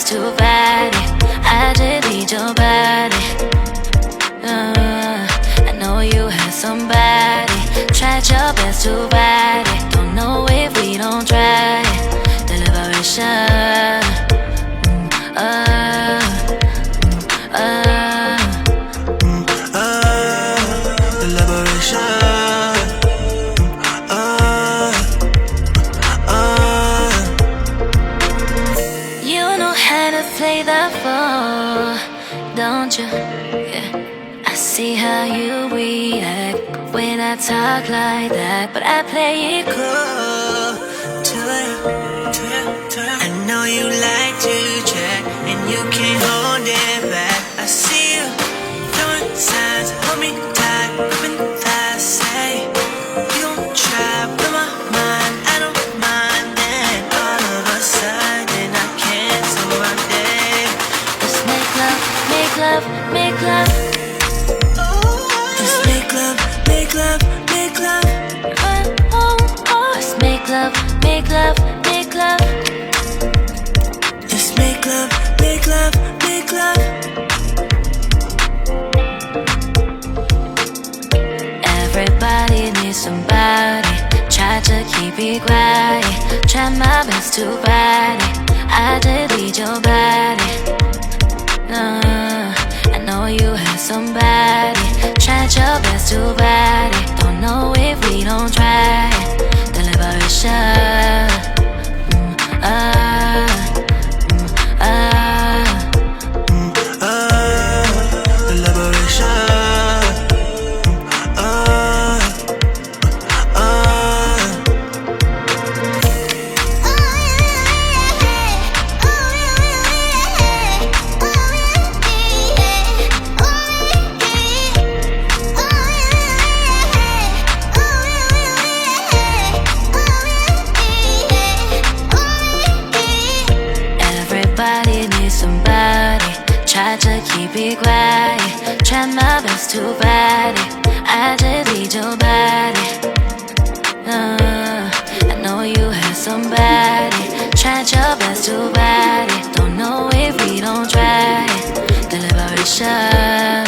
best to fight it. I just need your body. I know you had somebody. Tried your best to fight it. Don't know if we don't try it. The liberation. The liberation. You know how to play the fool, don't you? Yeah. I see how you react when I talk like that, but I play it cool To you. I know you like to check, and you can't hold it back. I see you throwing signs, hold me tight, gripping fast. Say you gon' try, blow my mind. I don't mind. Then all of a sudden I cancel my day. Let's make love, make love, make love. Let's make love, make love, make love. Let's make love, make love, make love. Let's make love, make love, make love. Everybody needs somebody. Try to keep it quiet. Try my best to fight it. I just need your body. I know you have somebody. Tried your best to fight it. Don't know if we don't try it. The liberation. The liberation. Everybody needs somebody. Try to keep it quiet. Try my best to fight it. I just need your body. I know you have somebody. Tried your best to fight it. Don't know if we don't try it. The liberation.